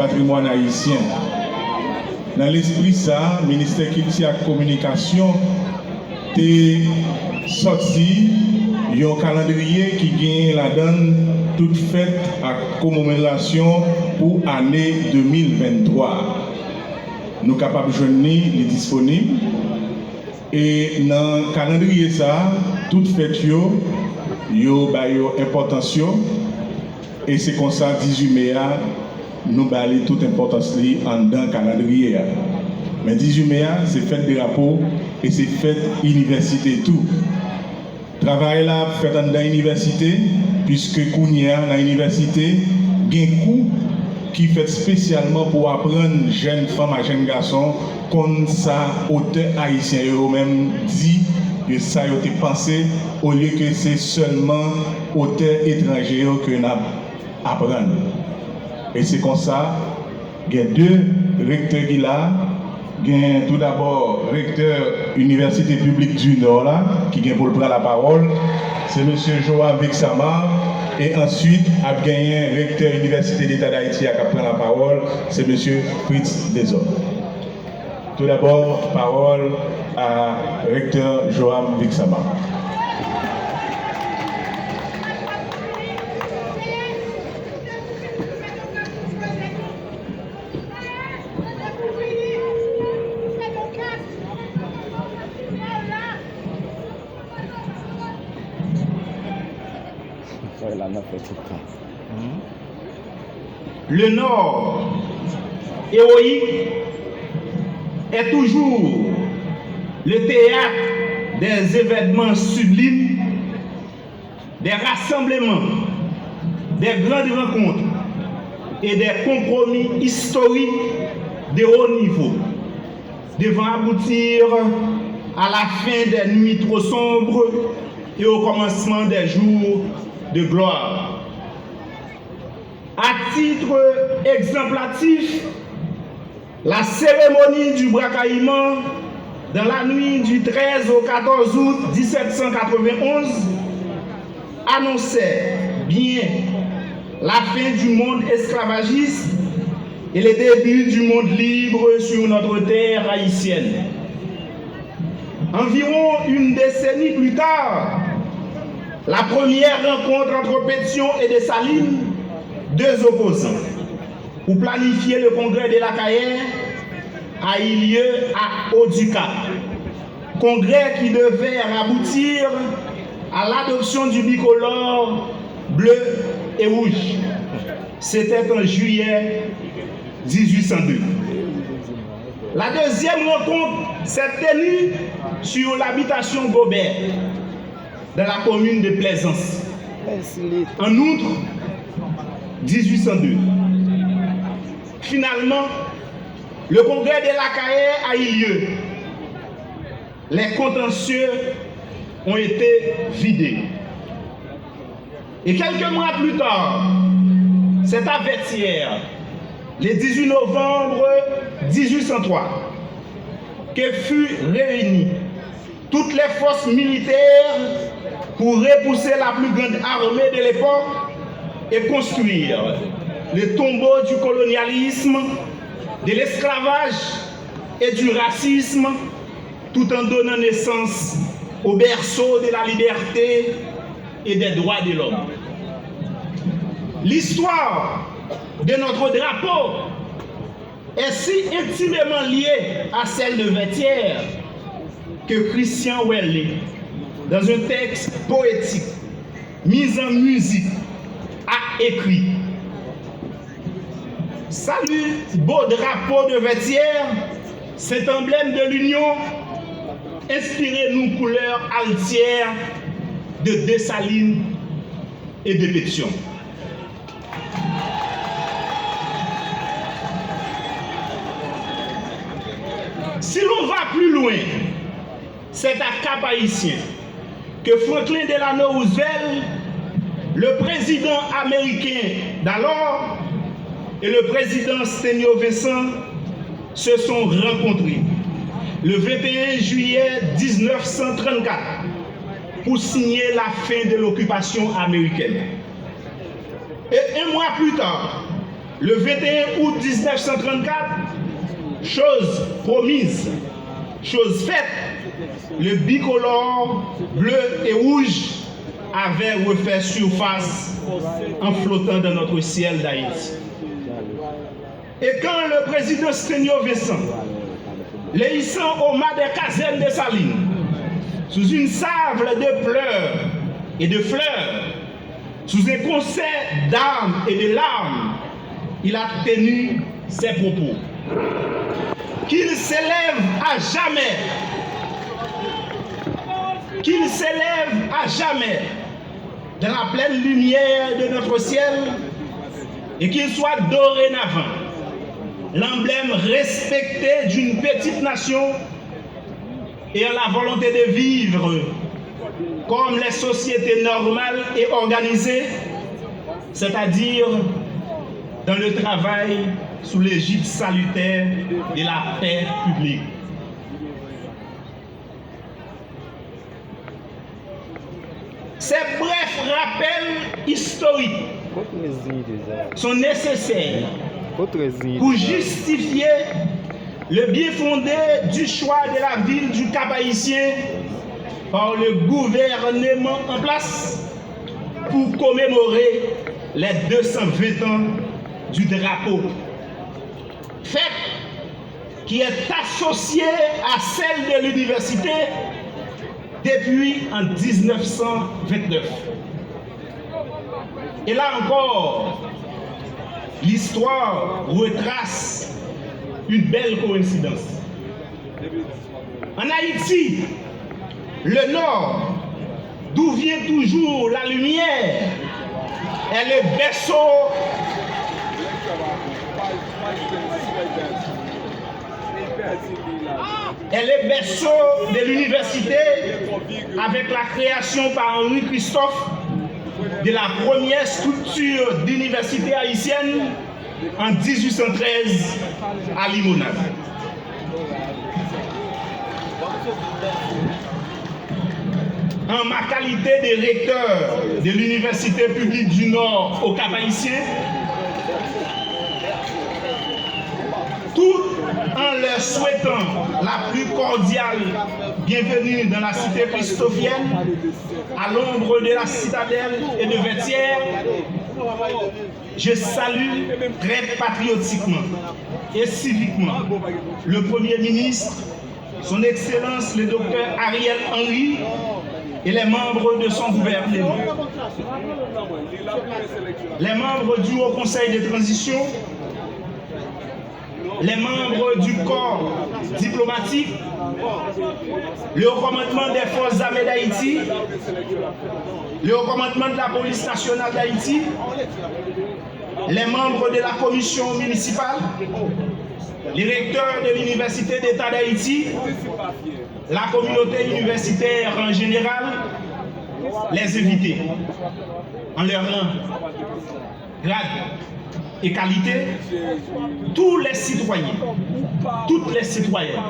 Patrimoine haïtien. Dans l'esprit ça, ministère Culture et Communication est sorti un calendrier qui gagne la donne toute faite à commémoration pour l'année 2023. Nous sommes capables de joindre les disponibles. Et dans le calendrier ça, toute fête yo importance. Et c'est comme ça, 18 mai, nous avons toute importance en dans le calendrier. Mais 18 mai, c'est fête de drapeau et c'est fête université tout. Travail là, fait dans l'université, puisque Kounia, dans l'université, il y a un cours qui fait spécialement pour apprendre jeunes femmes et jeunes garçons comme ça, auteur haïtien eux-mêmes dit que ça a été pensé au lieu que c'est seulement auteur étranger que nous apprenons. Et c'est comme ça, il y a deux recteurs qui là. Il y a tout d'abord recteur Université publique du Nord là, qui vient pour prendre la parole. C'est M. Joam Vixama. Et ensuite, il y a un recteur Université d'État d'Haïti qui prend la parole. C'est M. Fritz Desor. Tout d'abord, parole à recteur Joam Vixama. Le Nord héroïque est toujours le théâtre des événements sublimes, des rassemblements, des grandes rencontres et des compromis historiques de haut niveau, devant aboutir à la fin des nuits trop sombres et au commencement des jours de gloire. À titre exemplatif, la cérémonie du bracaillement dans la nuit du 13 au 14 août 1791 annonçait bien la fin du monde esclavagiste et le début du monde libre sur notre terre haïtienne. Environ une décennie plus tard, la première rencontre entre Pétion et Dessalines, deux opposants, pour planifier le congrès de la Cayenne, a eu lieu à Haut-du-Cap. Congrès qui devait aboutir à l'adoption du bicolore bleu et rouge. C'était en juillet 1802. La deuxième rencontre s'est tenue sur l'habitation Gobert, dans la commune de Plaisance, en août 1802. Finalement, le congrès de la Cayenne a eu lieu. Les contentieux ont été vidés. Et quelques mois plus tard, c'est à Vertières, le 18 novembre 1803, que furent réunies toutes les forces militaires pour repousser la plus grande armée de l'époque et construire le tombeau du colonialisme, de l'esclavage et du racisme, tout en donnant naissance au berceau de la liberté et des droits de l'homme. L'histoire de notre drapeau est si intimement liée à celle de Vertières que Christian Ouellet, dans un texte poétique mis en musique, a écrit: Salut, beau drapeau de Vertières, cet emblème de l'Union, inspirez-nous couleurs altières de Dessalines et de Pétion. Si l'on va plus loin, c'est à Cap-Haïtien que Franklin Delano Roosevelt, le président américain d'alors, et le président Sténio Vincent se sont rencontrés le 21 juillet 1934 pour signer la fin de l'occupation américaine. Et un mois plus tard, le 21 août 1934, chose promise, chose faite, le bicolore bleu et rouge avait refait surface en flottant dans notre ciel d'Haïti. Et quand le président Sténio Vincent, les hissant au mât des casernes de Salines, sous une sable de pleurs et de fleurs, sous un concert d'armes et de larmes, il a tenu ses propos. Qu'il s'élève à jamais, qu'il s'élève à jamais dans la pleine lumière de notre ciel et qu'il soit dorénavant l'emblème respecté d'une petite nation ayant la volonté de vivre comme les sociétés normales et organisées, c'est-à-dire dans le travail sous l'égide salutaire de la paix publique. Ces brefs rappels historiques sont nécessaires pour justifier le bien fondé du choix de la ville du Cap-Haïtien par le gouvernement en place pour commémorer les 220 ans du drapeau. Fête qui est associée à celle de l'université depuis en 1929. Et là encore, l'histoire retrace une belle coïncidence. En Haïti, le Nord, d'où vient toujours la lumière, est le berceau de l'université avec la création par Henri Christophe de la première structure d'université haïtienne en 1813 à Limonade. En ma qualité de recteur de l'Université publique du Nord au Cap-Haïtien, tout en leur souhaitant la plus cordiale bienvenue dans la cité christophienne, à l'ombre de la citadelle et de Vertières, je salue très patriotiquement et civiquement le Premier ministre, son Excellence le docteur Ariel Henry et les membres de son gouvernement, les membres du Haut Conseil de transition, les membres du corps diplomatique, le haut commandement des forces armées d'Haïti, le haut commandement de la police nationale d'Haïti, les membres de la commission municipale, les recteurs de l'université d'État d'Haïti, la communauté universitaire en général, les invités, en leur rang, grade et qualité, tous les citoyens, toutes les citoyennes,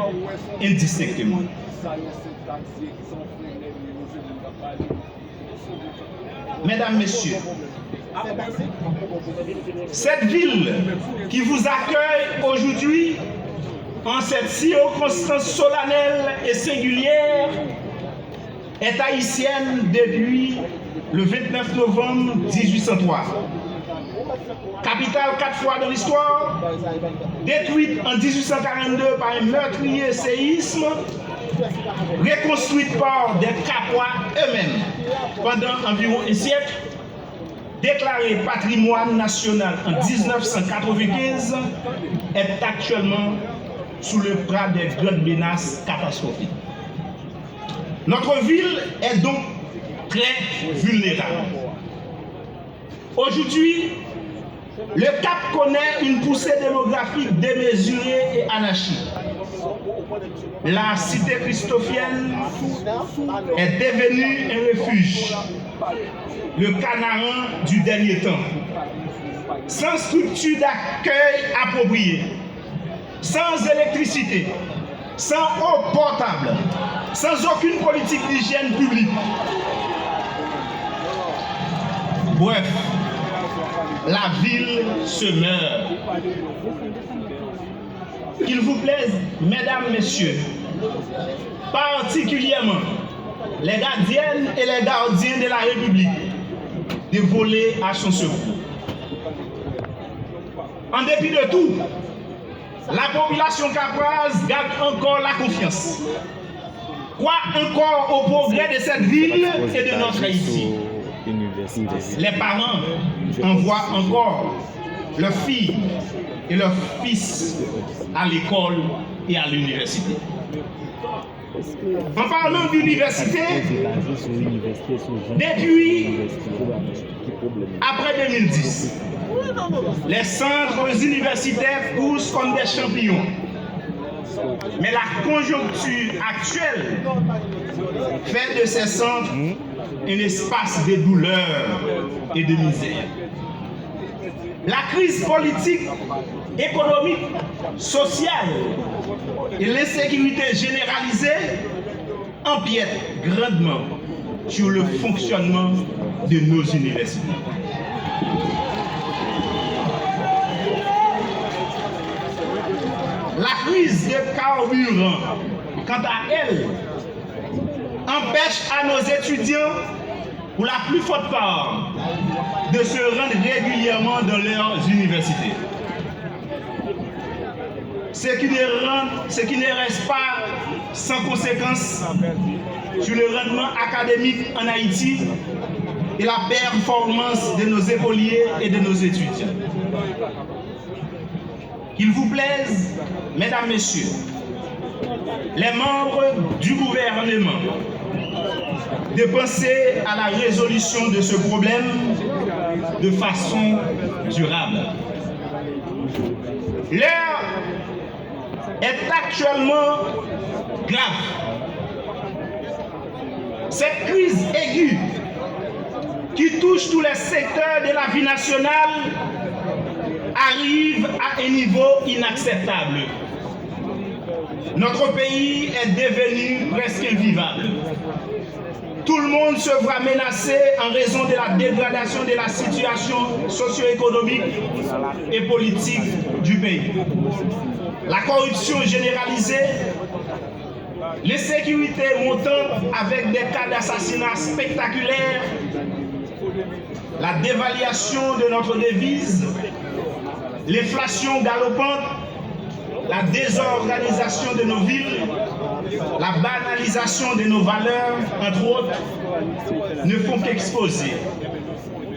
indistinctement. Mesdames, Messieurs, cette ville qui vous accueille aujourd'hui en cette circonstance solennelle et singulière est haïtienne depuis le 29 novembre 1803. Capitale 4 fois dans l'histoire, détruite en 1842 par un meurtrier séisme, reconstruite par des Capois eux-mêmes pendant environ un siècle, déclarée patrimoine national en 1995, est actuellement sous le bras des grandes menaces catastrophiques. Notre ville est donc très vulnérable. Aujourd'hui, le Cap connaît une poussée démographique démesurée et anarchique. La cité christophienne est devenue un refuge, le Canaan du dernier temps, sans structure d'accueil appropriée, sans électricité, sans eau potable, sans aucune politique d'hygiène publique. Bref, la ville se meurt. Qu'il vous plaise, mesdames, messieurs, particulièrement les gardiennes et les gardiens de la République, de voler à son secours. En dépit de tout, la population caproise garde encore la confiance. Croit encore au progrès de cette ville et de notre Haïti. Les parents envoient encore leurs filles et leurs fils à l'école et à l'université. En parlant d'université, depuis après 2010, les centres universitaires poussent comme des champignons. Mais la conjoncture actuelle fait de ces centres un espace de douleur et de misère. La crise politique, économique, sociale et l'insécurité généralisée empiètent grandement sur le fonctionnement de nos universités. La crise des carburants, quant à elle, empêche à nos étudiants, pour la plus forte part, de se rendre régulièrement dans leurs universités. Ce qui ne reste pas sans conséquence sur le rendement académique en Haïti et la performance de nos écoliers et de nos étudiants. Qu'il vous plaise, mesdames, messieurs, les membres du gouvernement, de penser à la résolution de ce problème de façon durable. L'heure est actuellement grave. Cette crise aiguë qui touche tous les secteurs de la vie nationale arrive à un niveau inacceptable. Notre pays est devenu presque invivable. Tout le monde se voit menacé en raison de la dégradation de la situation socio-économique et politique du pays. La corruption généralisée, l'insécurité montante avec des cas d'assassinat spectaculaires, la dévaluation de notre devise, l'inflation galopante, la désorganisation de nos villes, la banalisation de nos valeurs, entre autres, ne font qu'exposer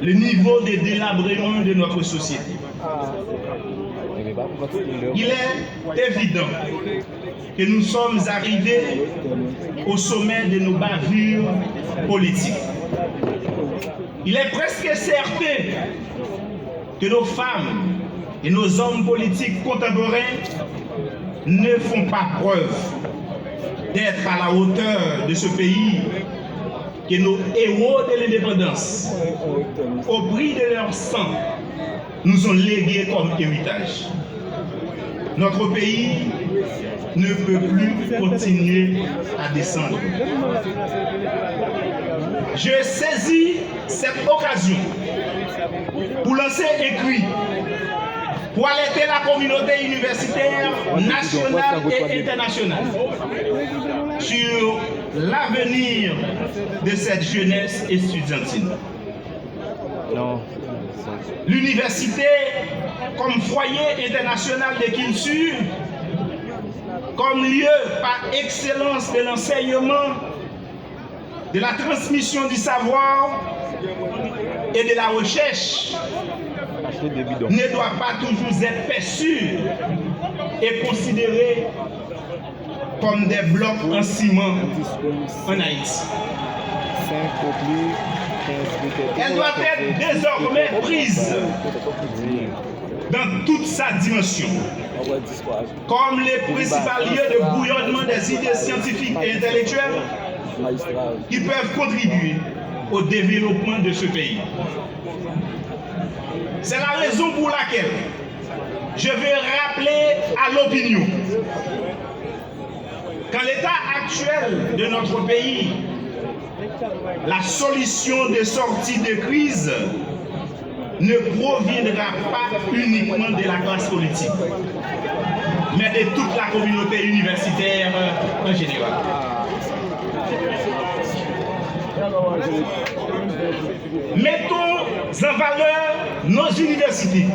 le niveau de délabrement de notre société. Il est évident que nous sommes arrivés au sommet de nos bavures politiques. Il est presque certain que nos femmes et nos hommes politiques contemporains ne font pas preuve d'être à la hauteur de ce pays que nos héros de l'indépendance, au prix de leur sang, nous ont légué comme héritage. Notre pays ne peut plus continuer à descendre. Je saisis cette occasion pour lancer un cri pour alerter la communauté universitaire nationale et internationale sur l'avenir de cette jeunesse estudiantine. L'université, comme foyer international de culture, comme lieu par excellence de l'enseignement, de la transmission du savoir et de la recherche, ne doit pas toujours être perçue et considérée comme des blocs en ciment en Haïti. Elle doit être désormais prise dans toute sa dimension, comme les principaux lieux de bouillonnement des idées scientifiques et intellectuelles qui peuvent contribuer au développement de ce pays. C'est la raison pour laquelle je vais rappeler à l'opinion qu'en l'état actuel de notre pays, la solution de sortie de crise ne proviendra pas uniquement de la classe politique, mais de toute la communauté universitaire en général. Mettons en valeur nos universités,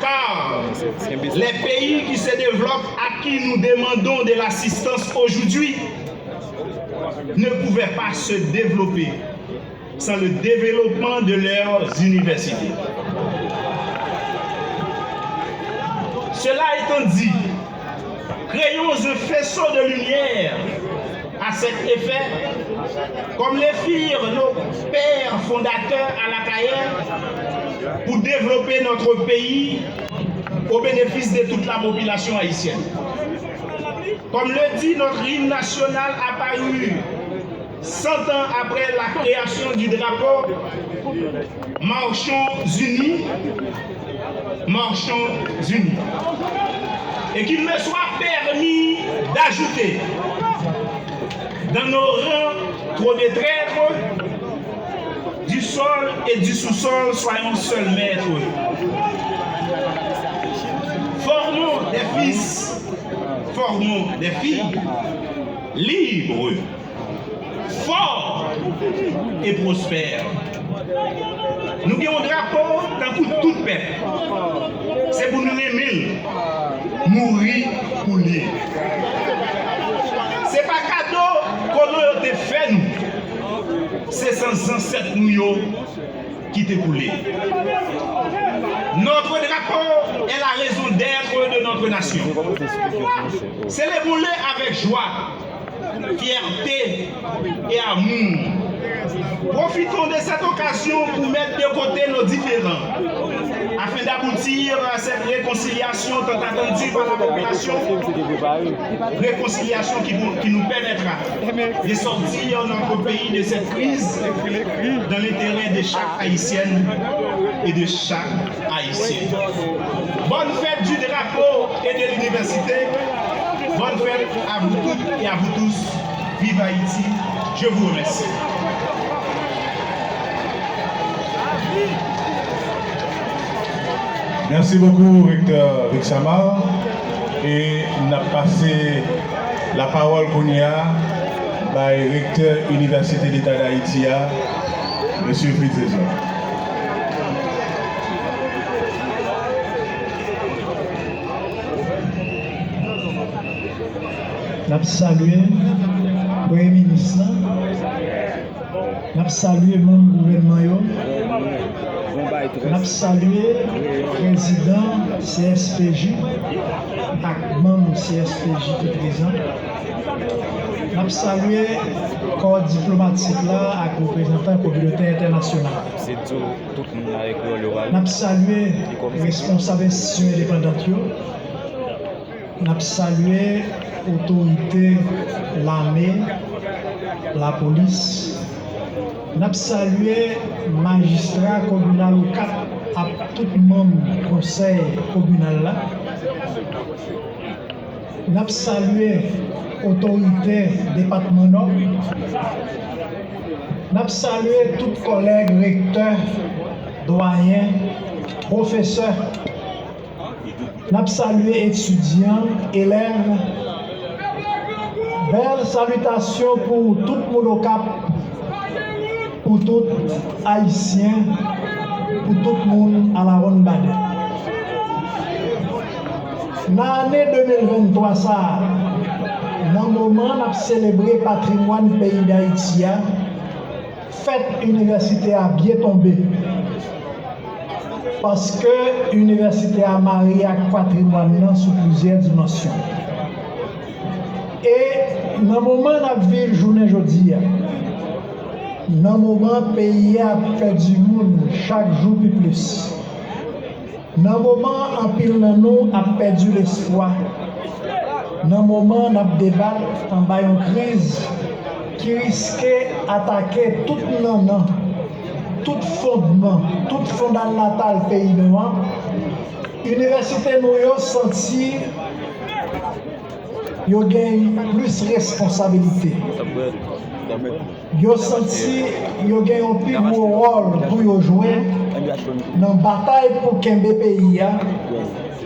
car les pays qui se développent, à qui nous demandons de l'assistance aujourd'hui, ne pouvaient pas se développer sans le développement de leurs universités. Cela étant dit, créons un faisceau de lumière à cet effet, comme le firent nos pères fondateurs à la Cayenne, pour développer notre pays au bénéfice de toute la population haïtienne. Comme le dit notre hymne national apparu 100 ans après la création du drapeau, marchons unis, marchons unis. Et qu'il me soit permis d'ajouter dans nos rangs trop de traîtres, du sol et du sous-sol, soyons seuls maîtres. Formons des fils, formons des filles libres, forts et prospères. Nous avons un drapeau dans tout peuple. C'est pour nous aimer, mourir pour lui. Ce n'est pas cadeau qu'on a fait nous. C'est sans ancêtres nous qui t'est coulé. Notre drapeau est la raison d'être de notre nation. Célébrons-le avec joie, fierté et amour. Profitons de cette occasion pour mettre de côté nos différends, afin d'aboutir à cette réconciliation tant attendue par la population, réconciliation qui nous permettra de sortir notre pays de cette crise dans l'intérêt de chaque Haïtienne et de chaque Haïtien. Bonne fête du drapeau et de l'université. Bonne fête à vous toutes et à vous tous. Vive Haïti. Je vous remercie. Merci beaucoup, recteur Rixamar. Et on a passé la parole qu'on y a par recteur Université d'État d'Haïti, M. Fritz Zezor. Nous saluons le Premier ministre, nous saluons le gouvernement, nous saluons le président CSPJ, et membre CSPJ qui est présent. Nous saluons le corps diplomatique et le représentant de la communauté internationale. Nous saluons les responsables institutions indépendantes. Nous saluons l'autorité, l'armée, la police. Nous saluons les magistrats communaux à tout le monde du conseil communal. Nous saluons l'autorité départementale. Nous saluons tous les collègues recteurs, doyens, professeurs. Nous saluons les étudiants, élèves. Belle salutation pour tout le monde au Cap, pour tout Haïtien, pour tout le monde à la Ronde Bade. Dans l'année 2023, dans le moment où on a célébré le patrimoine du pays d'Haïti, fête université a bien tombé. Parce que l'université a marié avec le patrimoine sous plusieurs dimensions. Et dans le moment où on vit la journée aujourd'hui, dans le moment où le pays a fait du monde chaque jour plus. Dans le moment où pile de nous a perdu l'espoir. Dans le moment où on débat en bas une crise qui risquait d'attaquer tout nanan, tout fondement, tout fondamental pays noir, l'université nous a senti yo gagne plus responsabilité. yo senti yo gen un plus gros rôle pour yo jouer dans la bataille pour kembe pays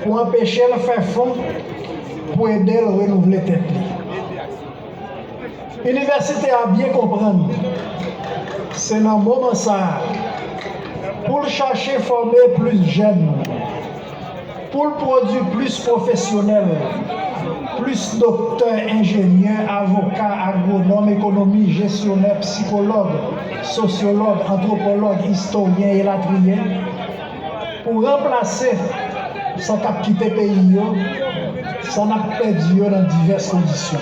pour empêcher le faire front pour aider à renouveler tête. L'université a bien comprendre. C'est dans le moment ça pour chercher former plus jeunes, pour produire plus professionnels, plus docteurs, ingénieurs, avocats, agronomes, économistes, gestionnaires, psychologues, sociologues, anthropologues, historiens et latriens, pour remplacer ça qui a quitté le pays, ça n'a pas perdu dans diverses conditions.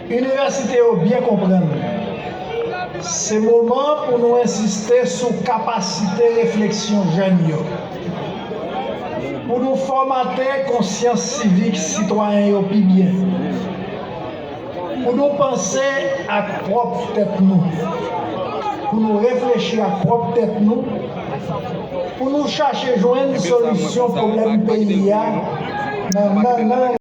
L'université a bien comprendre. C'est le moment pour nous insister sur la capacité de réflexion jeune. Pour nous formater conscience civique citoyen au plus bien. Pour nous penser à propre tête nous. Pour nous réfléchir à propre tête nous. Pour nous chercher joindre une solution au problème pays.